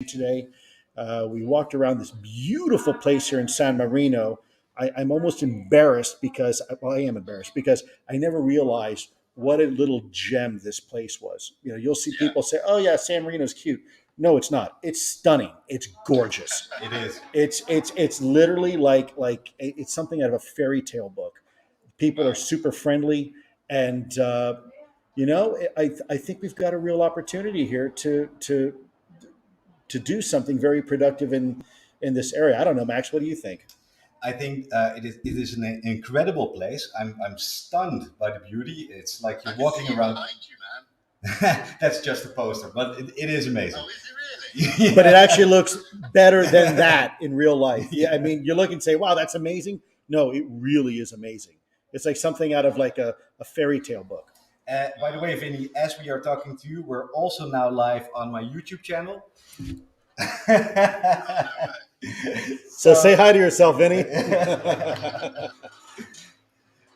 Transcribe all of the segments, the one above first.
today. We walked around this beautiful place here in San Marino. I'm almost embarrassed because, well, I am embarrassed because I never realized what a little gem this place was. You know, you'll see people say, "Oh yeah, San Marino's cute." No, it's not. It's stunning. It's gorgeous. It is. It's literally like it's something out of a fairy tale book. People are super friendly, and I think we've got a real opportunity here to do something very productive in this area. I don't know, Max. What do you think? I think it is an incredible place. I'm stunned by the beauty. It's like you're walking around. That's just a poster, but it is amazing. Oh, is it really? But it actually looks better than that in real life. Yeah, I mean, you look and say, "Wow, that's amazing." No, it really is amazing. It's like something out of like a fairy tale book. By the way, Vinny, as we are talking to you, we're also now live on my YouTube channel. So say hi to yourself, Vinny.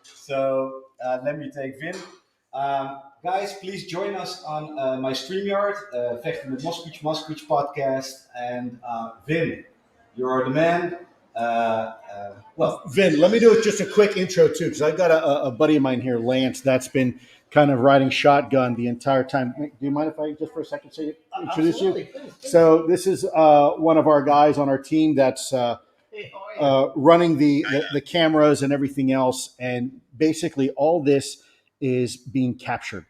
So let me take Vin. Guys, please join us on my StreamYard, Vechten met Moszkowicz podcast. And Vin, you're the man. Well, Vin, let me do just a quick intro too, because I got a buddy of mine here, Lance, that's been kind of riding shotgun the entire time. Do you mind if I just for a second introduce you? So this is one of our guys on our team that's running the cameras and everything else, and basically all this is being captured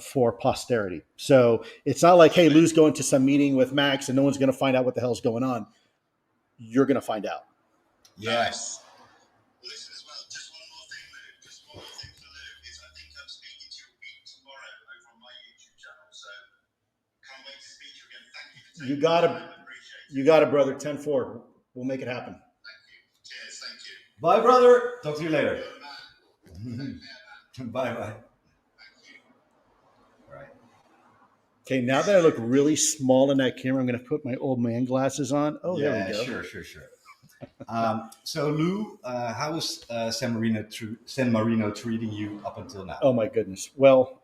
for posterity. So it's not like, hey, Lou's going to some meeting with Max and no one's going to find out what the hell's going on. You're going to find out. Yes. Listen as well, just one more thing, Lou. Just one more thing for Lou is I think I'm speaking to you tomorrow over on my YouTube channel. So can't wait to speak to you again. Thank you for taking You got the it. time. I appreciate it. You got it, brother. 10-4. We'll make it happen. Thank you. Cheers. Thank you. Bye, brother. Talk to you later. Good man. Take care, man. Bye. Thank you. All right. Okay, now that I look really small in that camera, I'm going to put my old man glasses on. Oh, there we go. Sure. So Lou, how is San Marino treating you up until now? Oh, my goodness. Well,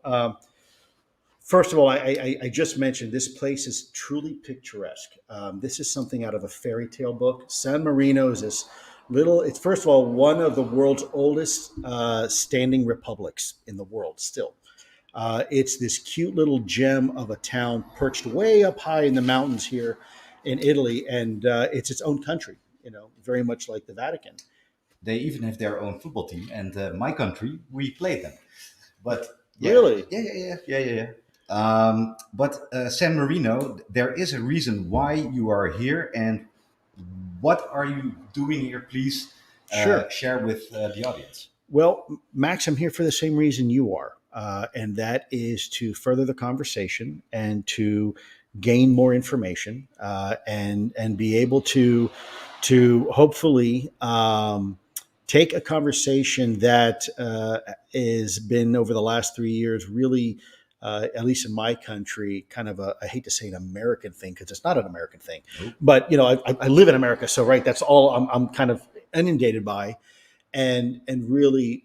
first of all, I just mentioned this place is truly picturesque. This is something out of a fairy tale book. San Marino is this it's first of all, one of the world's oldest standing republics in the world still. It's this cute little gem of a town perched way up high in the mountains here in Italy, and it's its own country, very much like the Vatican. They even have their own football team, and my country, we played them. But yeah, Really? Yeah. But San Marino, there is a reason why you are here, and what are you doing here? Please Sure. share with the audience. Well, Max, I'm here for the same reason you are, and that is to further the conversation and to gain more information and be able to hopefully take a conversation that has been over the last 3 years really, at least in my country, kind of I hate to say an American thing because it's not an American thing, but I live in America, so right, that's all I'm kind of inundated by, and really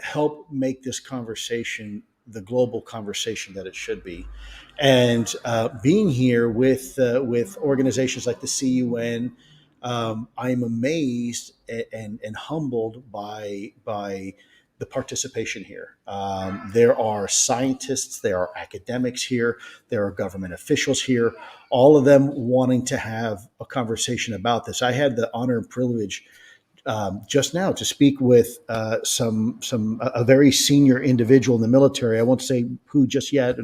help make this conversation the global conversation that it should be. And being here with organizations like the CUN, I'm amazed and humbled by the participation here. There are scientists, there are academics here, there are government officials here, all of them wanting to have a conversation about this. I had the honor and privilege just now to speak with a very senior individual in the military. I won't say who just yet,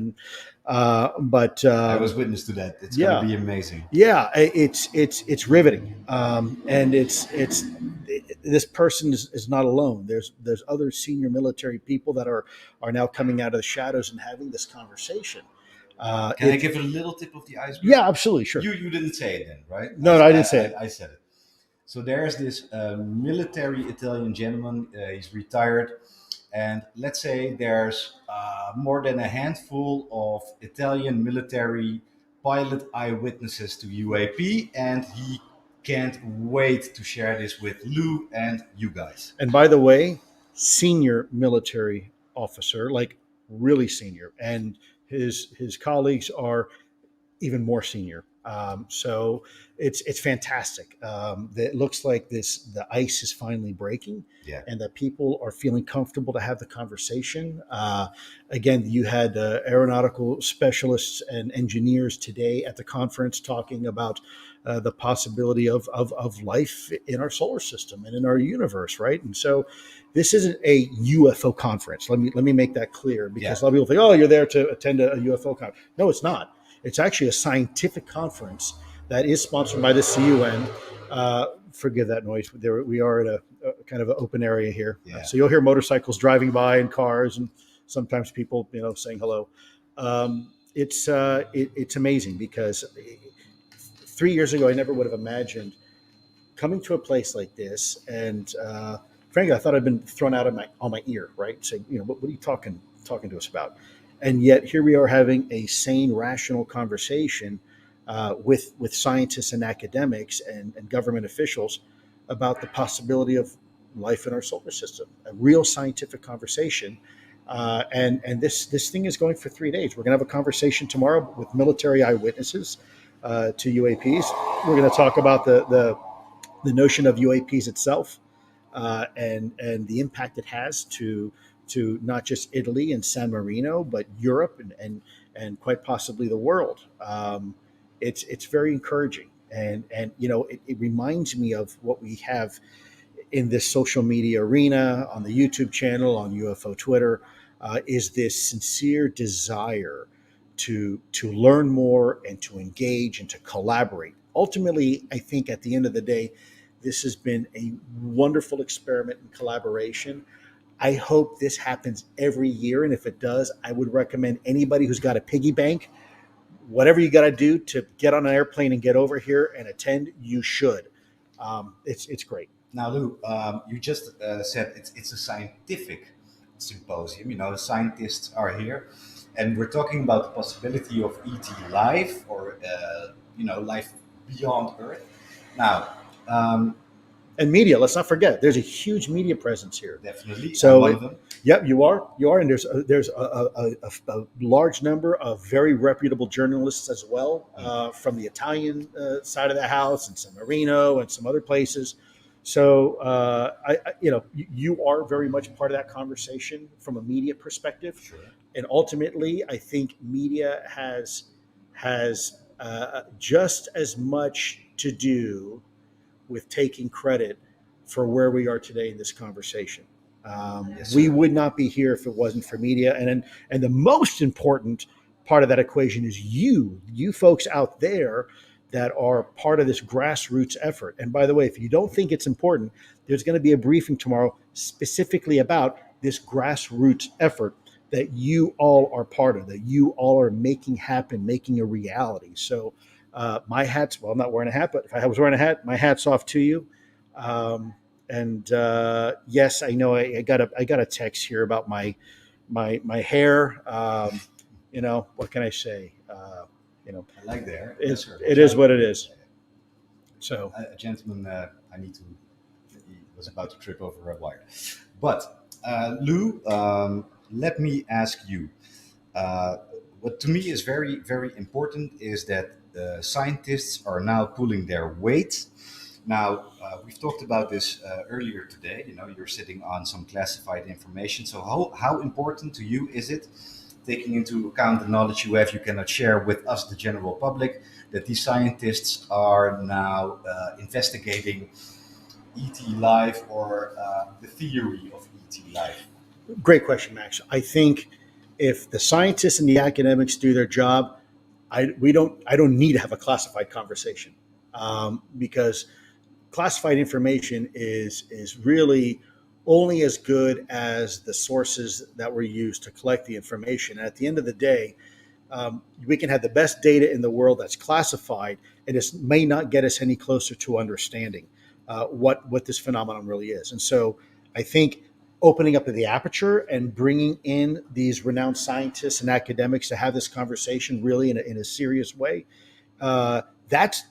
but I was witness to that. It's going to be amazing. Yeah, it's riveting, and it's this person is not alone. There's other senior military people that are now coming out of the shadows and having this conversation. Can I give a little tip of the iceberg? Yeah, absolutely, sure. You didn't say it then, right? No, I didn't say it. I said it. So there's this military Italian gentleman. He's retired. And let's say there's more than a handful of Italian military pilot eyewitnesses to UAP. And he can't wait to share this with Lou and you guys. And by the way, senior military officer, like really senior. And his colleagues are even more senior. So it's fantastic. It looks like the ice is finally breaking, Yeah. and that people are feeling comfortable to have the conversation. Again, you had aeronautical specialists and engineers today at the conference talking about the possibility of life in our solar system and in our universe, right? And so this isn't a UFO conference. Let me make that clear, because a lot of people think, oh, you're there to attend a UFO conference. No, it's not. It's actually a scientific conference that is sponsored by the CUN. Forgive that noise. We are at a kind of an open area here, Yeah. so you'll hear motorcycles driving by and cars, and sometimes people, saying hello. It's amazing, because 3 years ago I never would have imagined coming to a place like this, and frankly, I thought I'd been thrown out of on my ear, right? Saying, what are you talking to us about? And yet here we are having a sane, rational conversation with scientists and academics and government officials about the possibility of life in our solar system. A real scientific conversation. And this thing is going for 3 days. We're going to have a conversation tomorrow with military eyewitnesses to UAPs. We're going to talk about the notion of UAPs itself, and the impact it has to not just Italy and San Marino, but Europe and quite possibly the world. It's very encouraging, and it reminds me of what we have in this social media arena, on the YouTube channel, on UFO Twitter, is this sincere desire to learn more and to engage and to collaborate. Ultimately, I think at the end of the day, this has been a wonderful experiment in collaboration. I hope this happens every year, and if it does, I would recommend anybody who's got a piggy bank, whatever you got to do to get on an airplane and get over here and attend, you should. It's great. Now, Lou, you just said it's a scientific symposium. The scientists are here, and we're talking about the possibility of ET life, or life beyond Earth. Now, And media, let's not forget, there's a huge media presence here. definitely, So, I'm one of them. yep, you are, and there's a large number of very reputable journalists as well, from the Italian side of the house, and San Marino and some other places. So, you are very much part of that conversation from a media perspective, Sure. and ultimately, I think media has just as much to do with taking credit for where we are today in this conversation. Yes, We sir. would not be here if it wasn't for media, and the most important part of that equation is you folks out there that are part of this grassroots effort. And by the way, if you don't think it's important, there's going to be a briefing tomorrow specifically about this grassroots effort that you all are part of, that you all are making happen, making a reality. So my hat's, well, I'm not wearing a hat, but if I was wearing a hat, my hat's off to you. And yes, I know I got a text here about my hair. What can I say? I like the hair. It, Yes, sir. it is what it is. So A gentleman, he was about to trip over a wire. But, Lou, let me ask you. What to me is very, very important is that the scientists are now pulling their weight. Now, we've talked about this earlier today. You're sitting on some classified information. So, how important to you is it, taking into account the knowledge you have, you cannot share with us, the general public, that these scientists are now investigating ET life, or the theory of ET life? great question, Max. I think if the scientists and the academics do their job, I don't need to have a classified conversation, because classified information is really only as good as the sources that were used to collect the information. And at the end of the day, we can have the best data in the world that's classified, and this may not get us any closer to understanding what this phenomenon really is. And so, I think opening up the aperture and bringing in these renowned scientists and academics to have this conversation really in a serious way, uh, that's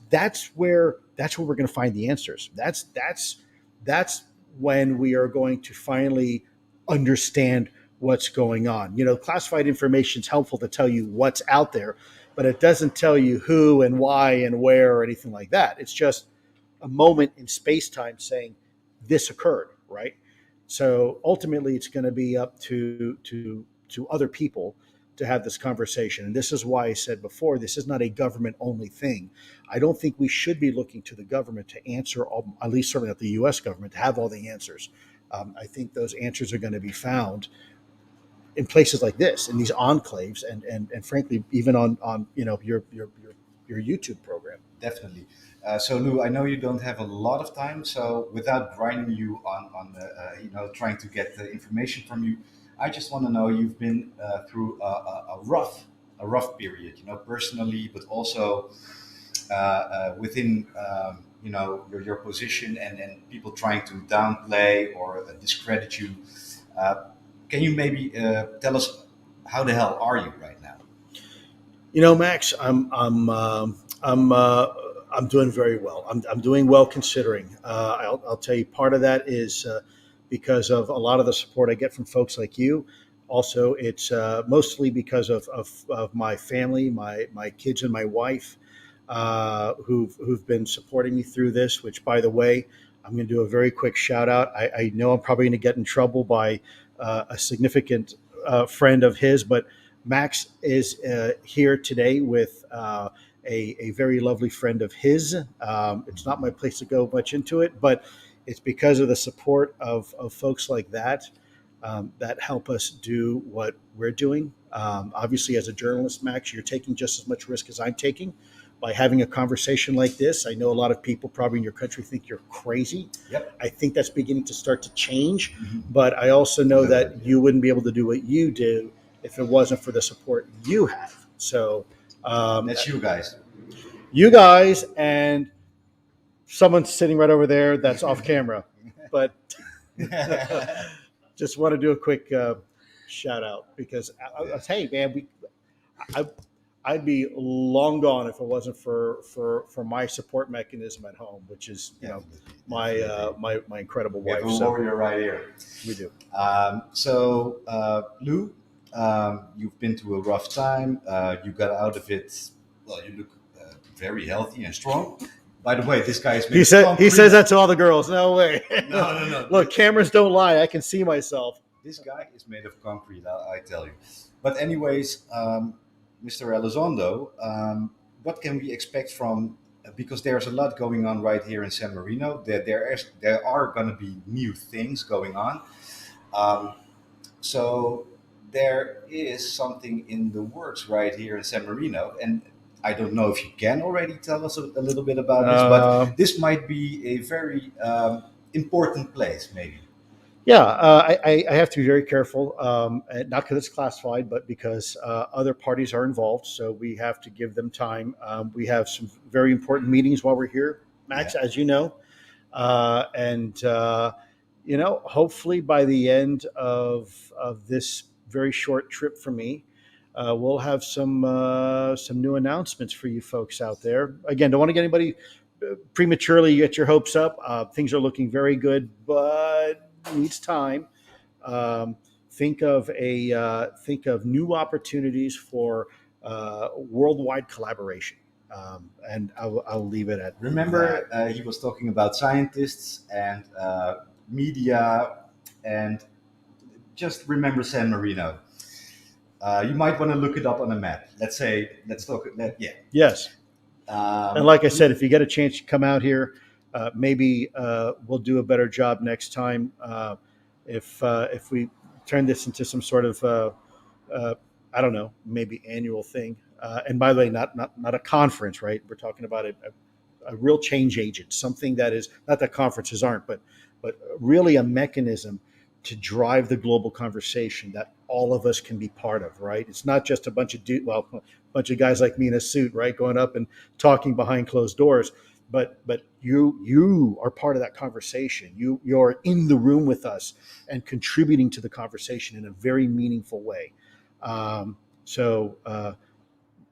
where we're going to find the answers. That's when we are going to finally understand what's going on. Classified information is helpful to tell you what's out there. but it doesn't tell you who and why and where or anything like that. It's just a moment in space time saying this occurred, right? So ultimately, it's going to be up to other people to have this conversation. And this is why I said before, this is not a government only thing. I don't think we should be looking to the government to answer, all, at least certainly not the U.S. government, to have all the answers. I think those answers are going to be found in places like this, in these enclaves, and frankly, even on your YouTube program. Definitely. So Lou, I know you don't have a lot of time, so without grinding you on trying to get the information from you, I just want to know you've been through a rough period, personally, but also within your position, and people trying to downplay or discredit you. Uh, can you maybe tell us how the hell are you right now? Max, I'm doing very well. I'm doing well considering. I'll tell you, part of that is because of a lot of the support I get from folks like you. Also, it's mostly because of my family, my kids, and my wife, who've been supporting me through this. Which, by the way, I'm going to do a very quick shout out. I know I'm probably going to get in trouble by a significant friend of his, but Max is here today with a very lovely friend of his. It's not my place to go much into it, but it's because of the support of folks like that that help us do what we're doing. Obviously, as a journalist, Max, you're taking just as much risk as I'm taking by having a conversation like this. I know a lot of people probably in your country think you're crazy. Yep. I think that's beginning to start to change, Mhm. but I also know Good, that yeah. you wouldn't be able to do what you do if it wasn't for the support you have. So, That's you guys. you guys and someone sitting right over there that's off camera, but just want to do a quick shout out because hey man, I, I'd be long gone if it wasn't for my support mechanism at home, which is Definitely, my definitely. my incredible We have wife. a So warrior right here. we do. Lou, you've been through a rough time. You got out of it. Well, you look very healthy and strong. By the way, this guy is made He of said he concrete. says that to all the girls. No way. No, no, no. Look, cameras don't lie. I can see myself. This guy is made of concrete, I tell you. But anyways, Mr. Elizondo, what can we expect from? Because there's a lot going on right here in San Marino. There are going to be new things going on. Um, so there is something in the works right here in San Marino, and I don't know if you can already tell us a little bit about this, Uh, but this might be a very important place, maybe. Yeah, I have to be very careful, not because it's classified, but because other parties are involved. So we have to give them time. We have some very important meetings while we're here, Yeah. Max, as you know. And, hopefully by the end of this very short trip for me, we'll have some new announcements for you folks out there. Again, don't want to get anybody prematurely get your hopes up. Things are looking very good, but needs time. Um, think of new opportunities for worldwide collaboration, and I'll leave it at that. Remember, he was talking about scientists and media, and just remember San Marino. You might want to look it up on a map. Let's talk. Yeah. Yes, and Um, like I said, if you get a chance to come out here, maybe we'll do a better job next time. If we turn this into some sort of uh, I don't know, maybe annual thing. And by the way, not a conference, right? We're talking about a real change agent, something that is not that conferences aren't, but really a mechanism to drive the global conversation that all of us can be part of, right? It's not just a a bunch of guys like me in a suit, right, going up and talking behind closed doors, but you are part of that conversation. You're in the room with us and contributing to the conversation in a very meaningful way. Um, so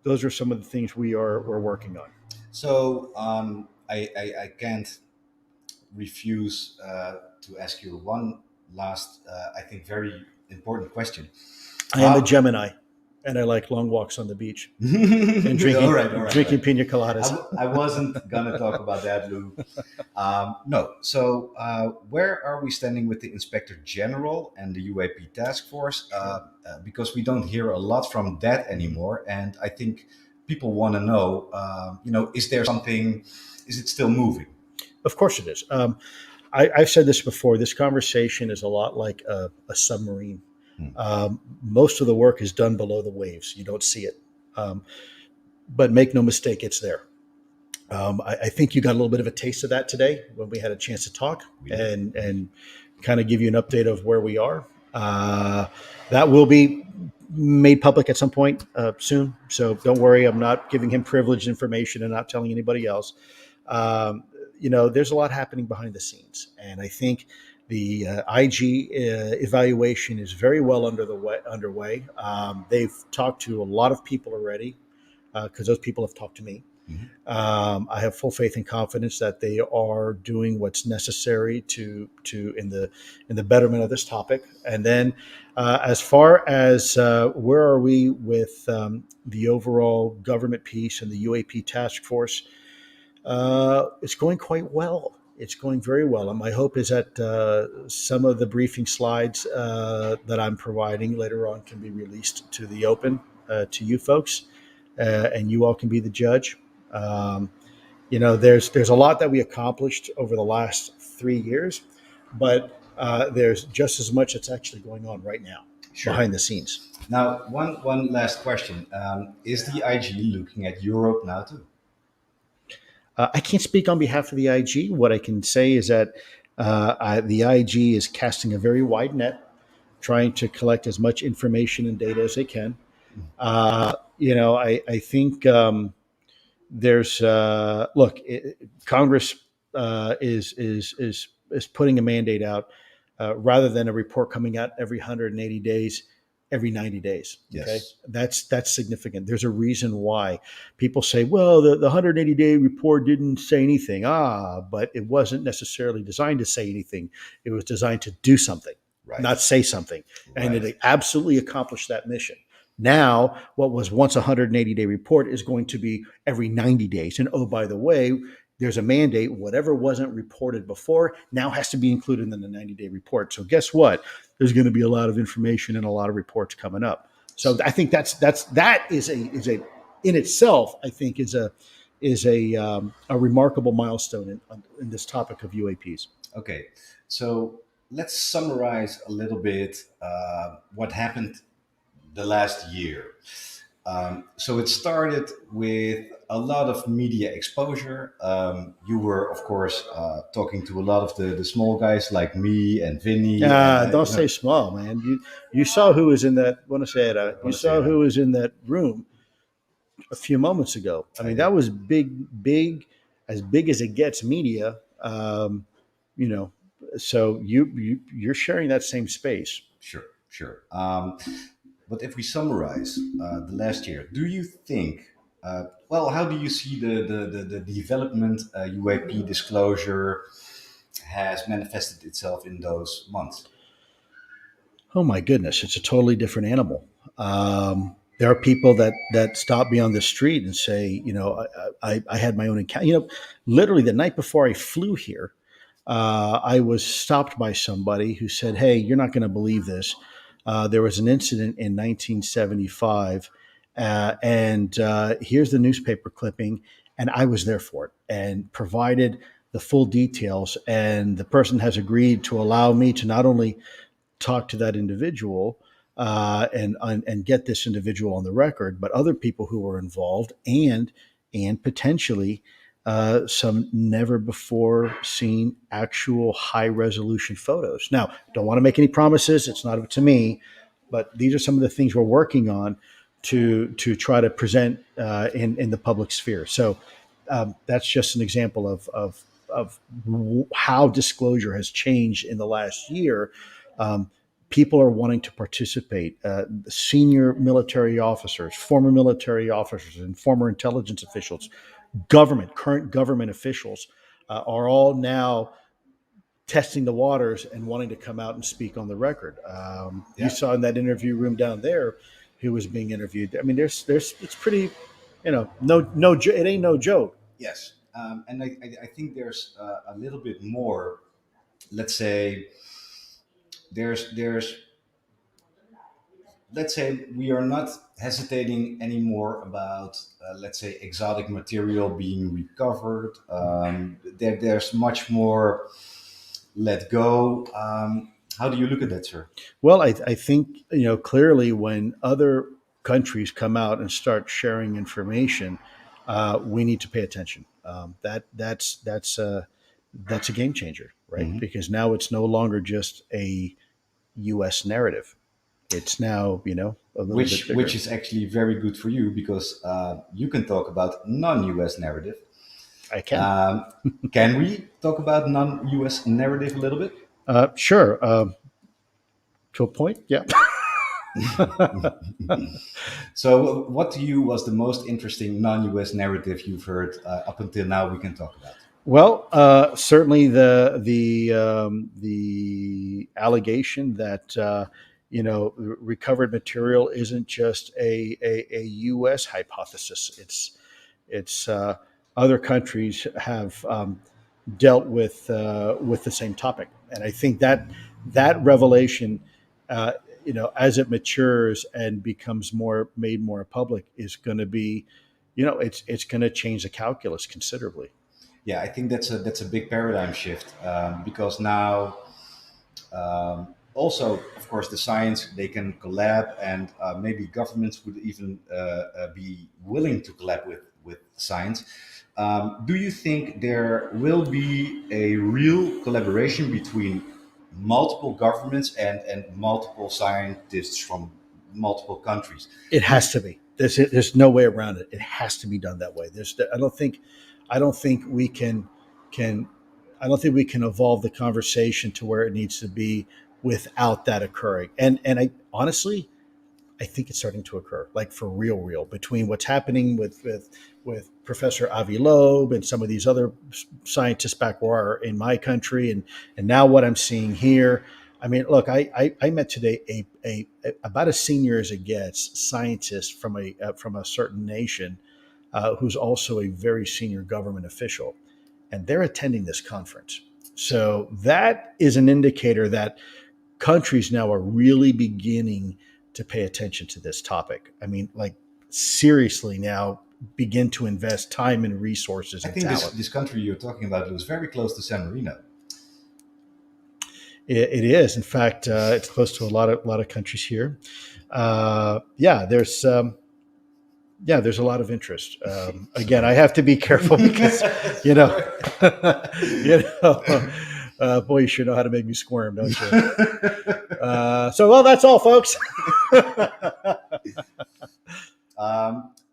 those are some of the things we're working on. I can't refuse to ask you one last, I think, very important question. I am a How? Gemini. And I like long walks on the beach and All right, all right, drinking right. pina coladas. I wasn't gonna talk about that, Lou. No. So, where are we standing with the Inspector General and the UAP task force? Because we don't hear a lot from that anymore, and I think people want to know. Is there something? Is it still moving? Of course it is. I've said this before. This conversation is a lot like a submarine. Hmm. Most of the work is done below the waves. You don't see it. Um, but make no mistake, it's there. I think you got a little bit of a taste of that today when we had a chance to talk We did. and kind of give you an update of where we are. That will be made public at some point soon. So don't worry, I'm not giving him privileged information and not telling anybody else. Um, there's a lot happening behind the scenes, and I think the IG evaluation is very well underway. They've talked to a lot of people already because those people have talked to me. Mhm. I have full faith and confidence that they are doing what's necessary to in the betterment of this topic. And then, as far as where are we with the overall government piece and the UAP task force, it's going quite well. It's going very well. And my hope is that some of the briefing slides that I'm providing later on can be released to the open to you folks, and you all can be the judge. Um, there's a lot that we accomplished over the last 3 years, but there's just as much that's actually going on right now Sure. behind the scenes. Now, one last question: is the IG looking at Europe now too? I can't speak on behalf of the IG. What I can say is that the IG is casting a very wide net, trying to collect as much information and data as they can. I think there's look, Congress is putting a mandate out rather than a report coming out every 180 days, every 90 days. Okay, Yes. that's significant. There's a reason why people say, well, the 180-day report didn't say anything. But it wasn't necessarily designed to say anything. It was designed to do something, Right. not say something, and Right. it absolutely accomplished that mission. Now, what was once a 180-day report is going to be every 90 days. And oh, by the way, there's a mandate. Whatever wasn't reported before now has to be included in the 90-day report. So guess what? There's going to be a lot of information and a lot of reports coming up. So I think that is a in itself, I think is a remarkable milestone in this topic of UAPs. Okay. So let's summarize a little bit what happened the last year. So it started with a lot of media exposure. You were, of course, talking to a lot of the small guys like me and Vinny. And Don't say small, man. You saw who was in that. Want to say it? You saw who was in that room a few moments ago. I mean, that was as big as it gets. Media, you know. So you're sharing that same space. Sure, sure. But if we summarize the last year, do you think? Well, how do you see the development UAP disclosure has manifested itself in those months? Oh my goodness, it's a totally different animal. There are people that stop me on the street and say, I had my own encounter. Literally the night before I flew here, I was stopped by somebody who said, "Hey, you're not going to believe this. There was an incident in 1975, and here's the newspaper clipping, and I was there for it, and provided the full details. And the person has agreed to allow me to not only talk to that individual and get this individual on the record, but other people who were involved and potentially some never before seen actual high resolution photos. Now, don't want to make any promises. It's not up to me, but these are some of the things we're working on to try to present in the public sphere. So that's just an example of how disclosure has changed in the last year. People are wanting to participate. Senior military officers, former military officers, and former intelligence officials, current government officials are all now testing the waters and wanting to come out and speak on the record. You Yeah. saw in that interview room down there, who was being interviewed. I mean, it's pretty, it ain't no joke. Yes, and I think there's a little bit more. Let's say there's let's say we are not hesitating anymore about let's say exotic material being recovered. There's much more let go. How do you look at that, sir? Well, I think clearly when other countries come out and start sharing information, we need to pay attention. That's a game changer, right? Hmm. Because now it's no longer just a U.S. narrative. It's now a little bit Which bigger. is actually very good for you because you can talk about non-US narrative. I can. Um, can we talk about non-US narrative a little bit? Sure. To a point, yeah. So, what to you was the most interesting non-US narrative you've heard up until now? We can talk about. Well, certainly the allegation that recovered material isn't just a U.S. hypothesis. It's other countries have dealt with the same topic, and I think that revelation, as it matures and becomes more public, is going to be, it's going to change the calculus considerably. Yeah, I think that's a big paradigm shift because now also, of course, the science they can collab, and maybe governments would even be willing to collab with science. Do you think there will be a real collaboration between multiple governments and multiple scientists from multiple countries? It Do has to be. There's no way around it. It has to be done that way. I don't think we can I don't think we can evolve the conversation to where it needs to be without that occurring. And I honestly, I think it's starting to occur, like for real, between what's happening with Professor Avi Loeb and some of these other scientists back where in my country, and now what I'm seeing here. I mean, look, I met today a about as senior as it gets scientist from a certain nation, who's also a very senior government official, and they're attending this conference. So that is an indicator that countries now are really beginning to pay attention to this topic. I mean, like seriously now begin to invest time and resources I and think this talent. this country you're talking about was very close to San Marino. It is, in fact, it's close to a lot of countries here. Yeah, there's a lot of interest. Again, I have to be careful because you know, you know, boy, you sure know how to make me squirm, don't you? So, well, that's all, folks.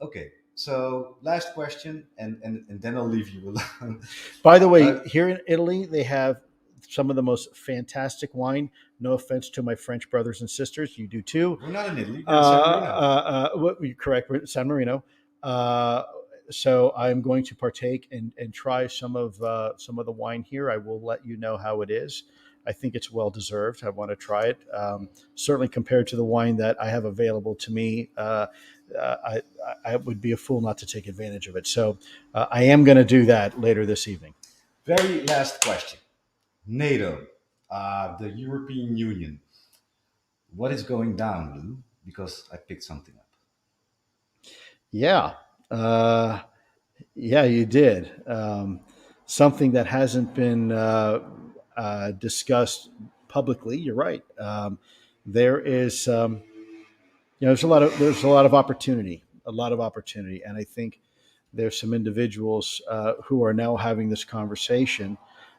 Okay, so last question, and then I'll leave you alone. By the Uh, way, here in Italy, they have some of the most fantastic wine. No offense to my French brothers and sisters, you do too. we're not in Italy, we're in San Marino. You're correct. We're in San Marino. Uh, so I'm going to partake and try some of the wine here. I will let you know how it is. I think it's well deserved. I want to try it. Certainly compared to the wine that I have available to me, I would be a fool not to take advantage of it. So I am going to do that later this evening. Very last question. NATO, the European Union. What is going down, Lou? Because I picked something up. Yeah. Uh, Yeah, you did. Something that hasn't been discussed publicly. You're right. There is, there's a lot of opportunity, and I think there's some individuals who are now having this conversation.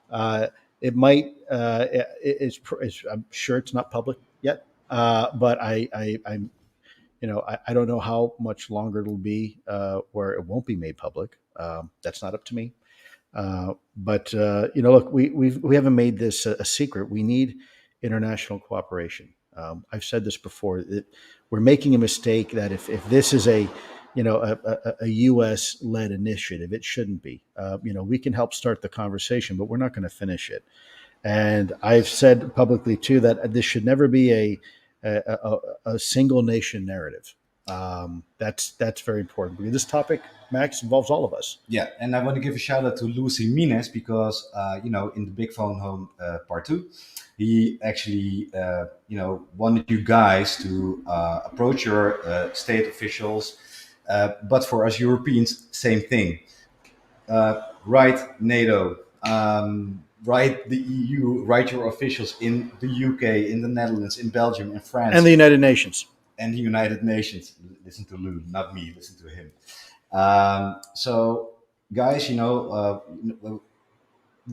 Uh, it might, I'm sure it's not public yet, but I'm I don't know how much longer it'll be where it won't be made public. That's not up to me. But look, we haven't made this a secret. We need international cooperation. I've said this before. That we're making a mistake that if this is a U.S. led initiative, it shouldn't be. We can help start the conversation, but we're not going to finish it. And I've said publicly too that this should never be a single nation narrative. That's very important because this topic, Max, involves all of us. Yeah, and I want to give a shout out to Lue Elizondo because in the Big Phone Home Part 2, he actually wanted you guys to approach your state officials, but for us Europeans, same thing. Write NATO, write the EU, write your officials in the UK, in the Netherlands, in Belgium, in France, And the United Nations. and the United Nations. Listen to Lou, not me. Listen to him. So, guys,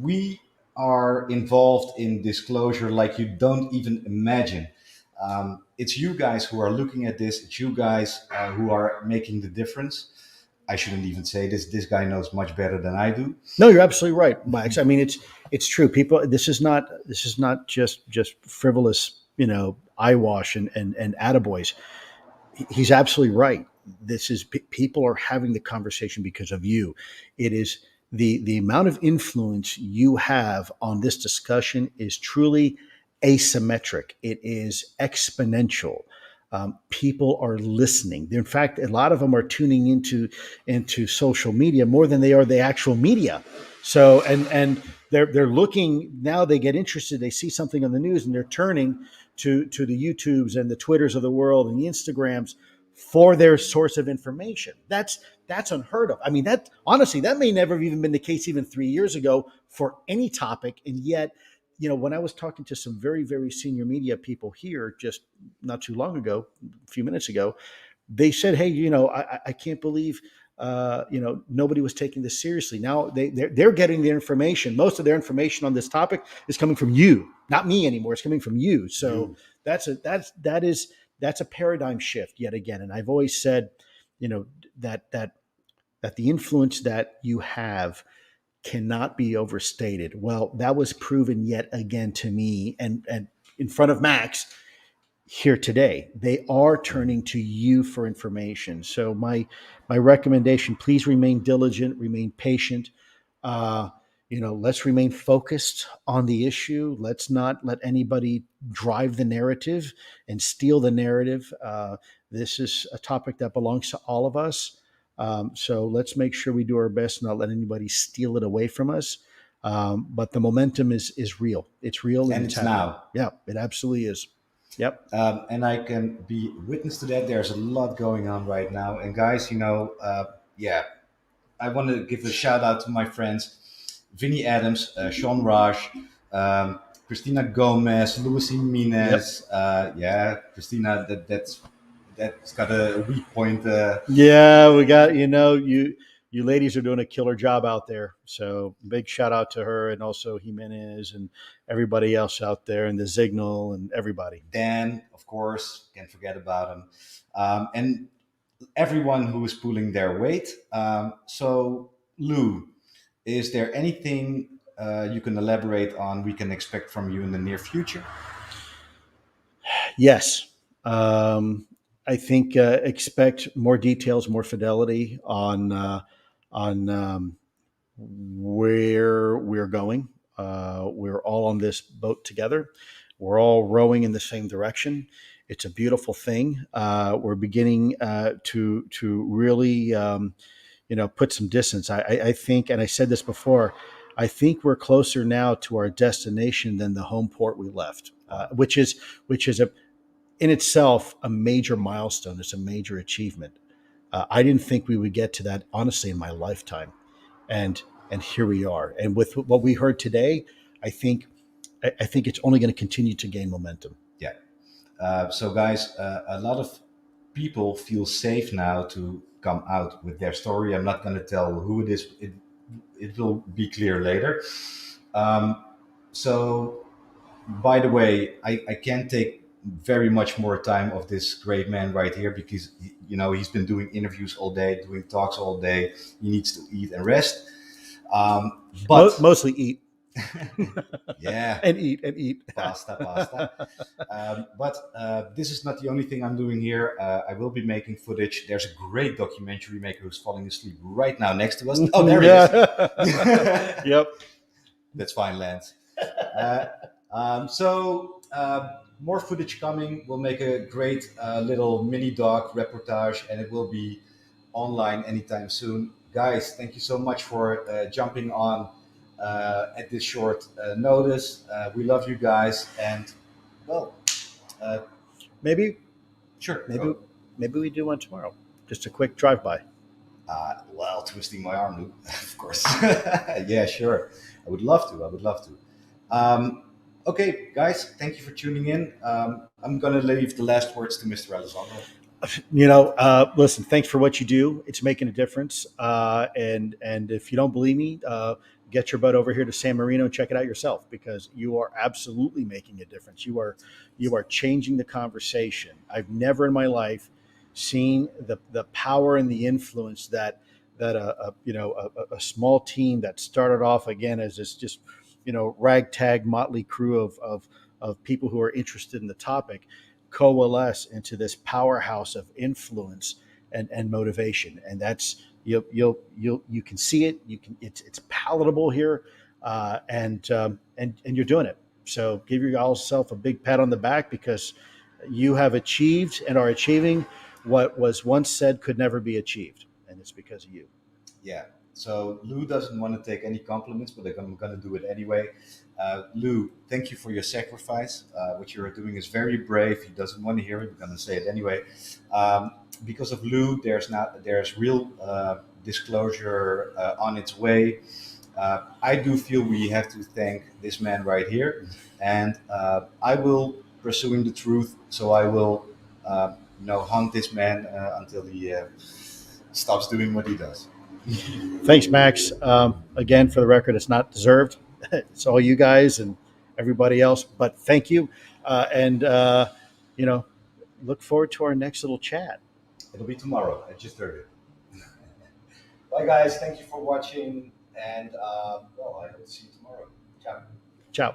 we are involved in disclosure like you don't even imagine. It's you guys who are looking at this. It's you guys who are making the difference. I shouldn't even say this. This guy knows much better than I do. No, you're absolutely right, Max. I mean, it's true. People, this is not just frivolous, eyewash and attaboys. He's absolutely right. This is people are having the conversation because of you. It is the amount of influence you have on this discussion is truly asymmetric. It is exponential. People are listening. In fact, a lot of them are tuning into social media more than they are the actual media. So and they're looking now. They get interested. They see something on the news and they're turning to the YouTubes and the Twitters of the world and the Instagrams for their source of information. That's unheard of. I mean, that honestly, that may never have even been the case even 3 years ago for any topic. And yet, when I was talking to some very, very senior media people here just not too long ago, a few minutes ago, they said, "Hey, I can't believe, nobody was taking this seriously." Now they're getting their information. Most of their information on this topic is coming from you, not me anymore. It's coming from you. So that's a paradigm shift yet again. And I've always said, that the influence that you have cannot be overstated. Well, that was proven yet again to me and in front of Max here today. They are turning to you for information. So my recommendation, please remain diligent, remain patient. Let's remain focused on the issue. Let's not let anybody drive the narrative and steal the narrative. This is a topic that belongs to all of us. So let's make sure we do our best, not let anybody steal it away from us. But the momentum is real. It's real, And it's it's now. Yeah, it absolutely is. Yep. And I can be witness to that. There's a lot going on right now. And guys, I want to give a shout out to my friends, Vinny Adams, Sean Raj, Christina Gomez, Lucy Mines. Christina, that's got a weak point. Yeah, we got you ladies are doing a killer job out there. So big shout out to her and also Jimenez and everybody else out there and the Signal and everybody. Dan, of course, can't forget about him. And everyone who is pulling their weight. So, Lou, is there anything you can elaborate on we can expect from you in the near future? Yes. I think expect more details, more fidelity on where we're going. We're all on this boat together. We're all rowing in the same direction. It's a beautiful thing. We're beginning to really, put some distance. I think, and I said this before, I think we're closer now to our destination than the home port we left, which is in itself a major milestone. It's a major achievement. I didn't think we would get to that, honestly, in my lifetime, and here we are. And with what we heard today, I think it's only going to continue to gain momentum. Yeah. So, guys, a lot of people feel safe now to come out with their story. I'm not going to tell who it is. It will be clear later. So, by the way, I can't take very much more time of this great man right here because he's been doing interviews all day, doing talks all day. He needs to eat and rest. But Mostly eat. Yeah, and eat pasta. But this is not the only thing I'm doing here. I will be making footage. There's a great documentary maker who's falling asleep right now next to us. Oh, there he is. Yep. That's fine, Lance. more footage coming. We'll make a great little mini doc reportage, and it will be online anytime soon. Guys, thank you so much for jumping on at this short notice. We love you guys, and well, uh, Maybe, sure, maybe, go. maybe we do one tomorrow. Just a quick drive by. Well, twisting my arm, Lou, of course. Yeah, sure. I would love to. I would love to. Okay, guys, thank you for tuning in. I'm going to leave the last words to Mr. Elizondo. Listen, thanks for what you do. It's making a difference. And if you don't believe me, get your butt over here to San Marino and check it out yourself, because you are absolutely making a difference. You are changing the conversation. I've never in my life seen the power and the influence that a small team that started off again as this just ragtag motley crew of people who are interested in the topic coalesce into this powerhouse of influence and motivation. And that's you can see it. You can it's palatable here, and you're doing it. So give yourself a big pat on the back, because you have achieved and are achieving what was once said could never be achieved, and it's because of you. Yeah. So Lou doesn't want to take any compliments, but I'm going to do it anyway. Lou, thank you for your sacrifice. What you're doing is very brave. He doesn't want to hear it. We're going to say it anyway. Because of Lou, there's real disclosure on its way. I do feel we have to thank this man right here, and I will pursuing the truth. So I will, hunt this man until he stops doing what he does. Thanks, Max. Again, for the record, it's not deserved. It's all you guys and everybody else. But thank you, and you know, look forward to our next little chat. It'll be tomorrow. I just heard it. Bye, guys. Thank you for watching, and well, I hope to see you tomorrow. Ciao. Ciao.